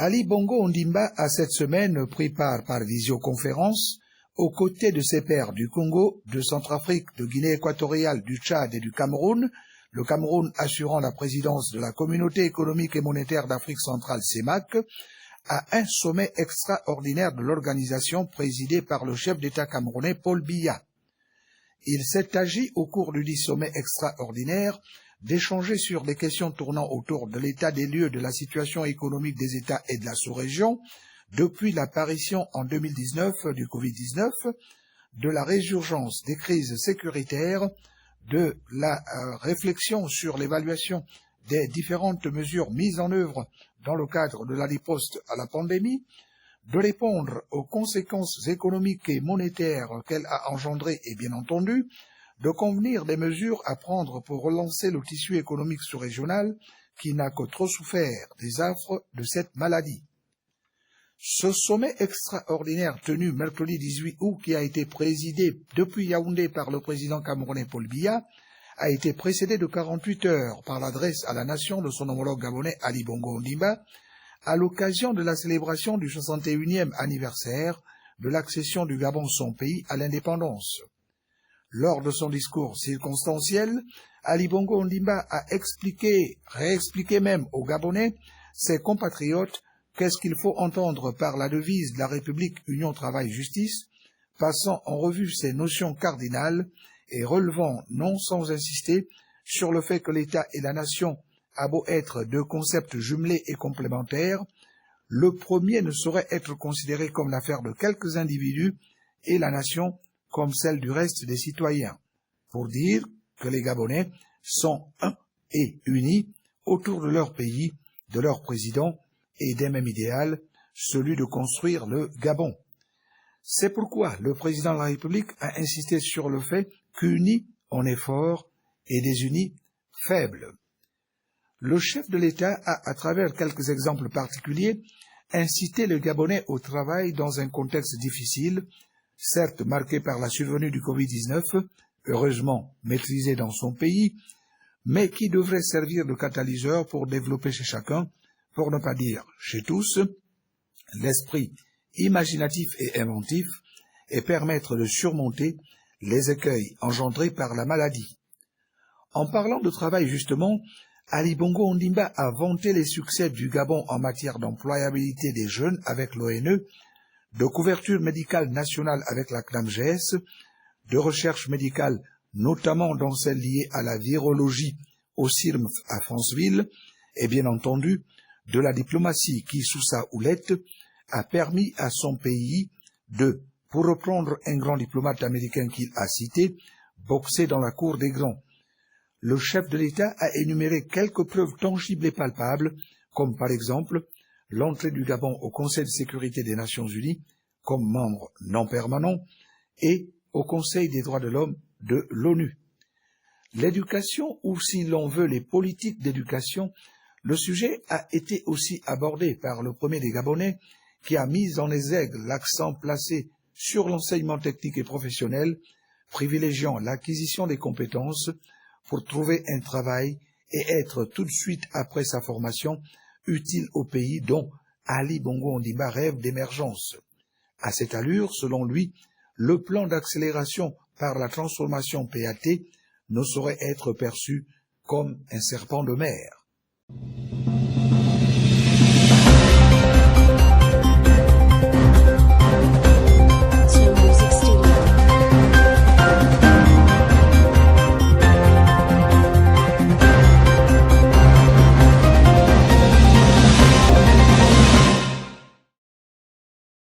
Ali Bongo Ondimba a cette semaine pris part par visioconférence aux côtés de ses pairs du Congo, de Centrafrique, de Guinée équatoriale, du Tchad et du Cameroun, le Cameroun assurant la présidence de la Communauté économique et monétaire d'Afrique centrale CEMAC, à un sommet extraordinaire de l'organisation présidé par le chef d'État camerounais Paul Biya. Il s'est agi au cours du dit sommet extraordinaire d'échanger sur les questions tournant autour de l'état des lieux de la situation économique des États et de la sous-région depuis l'apparition en 2019 du Covid-19, de la résurgence des crises sécuritaires, de la réflexion sur l'évaluation des différentes mesures mises en œuvre dans le cadre de la riposte à la pandémie, de répondre aux conséquences économiques et monétaires qu'elle a engendrées et bien entendu, de convenir des mesures à prendre pour relancer le tissu économique sous-régional qui n'a que trop souffert des affres de cette maladie. Ce sommet extraordinaire tenu mercredi 18 août, qui a été présidé depuis Yaoundé par le président camerounais Paul Biya, a été précédé de 48 heures par l'adresse à la nation de son homologue gabonais Ali Bongo Ondimba, à l'occasion de la célébration du 61e anniversaire de l'accession du Gabon, son pays, à l'indépendance. Lors de son discours circonstanciel, Ali Bongo Ondimba a réexpliqué même aux Gabonais, ses compatriotes, qu'est-ce qu'il faut entendre par la devise de la République Union Travail Justice, passant en revue ces notions cardinales et relevant, non sans insister, sur le fait que l'État et la nation a beau être deux concepts jumelés et complémentaires, le premier ne saurait être considéré comme l'affaire de quelques individus et la nation comme celle du reste des citoyens, pour dire que les Gabonais sont un et unis autour de leur pays, de leur président et d'un même idéal, celui de construire le Gabon. C'est pourquoi le président de la République a insisté sur le fait qu'unis on est fort et désunis faibles. Le chef de l'État a, à travers quelques exemples particuliers, incité les Gabonais au travail dans un contexte difficile, certes marqué par la survenue du Covid-19, heureusement maîtrisé dans son pays, mais qui devrait servir de catalyseur pour développer chez chacun, pour ne pas dire chez tous, l'esprit imaginatif et inventif et permettre de surmonter les écueils engendrés par la maladie. En parlant de travail justement, Ali Bongo Ondimba a vanté les succès du Gabon en matière d'employabilité des jeunes avec l'ONE, de couverture médicale nationale avec la CNAMGS, de recherche médicale notamment dans celle liée à la virologie au CIRMF à Franceville, et bien entendu de la diplomatie qui, sous sa houlette, a permis à son pays de, pour reprendre un grand diplomate américain qu'il a cité, boxer dans la cour des grands. Le chef de l'État a énuméré quelques preuves tangibles et palpables, comme par exemple l'entrée du Gabon au Conseil de sécurité des Nations Unies comme membre non permanent et au Conseil des droits de l'homme de l'ONU. L'éducation, ou si l'on veut les politiques d'éducation, le sujet a été aussi abordé par le premier des Gabonais qui a mis en exergue l'accent placé sur l'enseignement technique et professionnel, privilégiant l'acquisition des compétences pour trouver un travail et être tout de suite après sa formation utile au pays dont Ali Bongo Ondimba rêve d'émergence. À cette allure, selon lui, le plan d'accélération par la transformation PAT ne saurait être perçu comme un serpent de mer.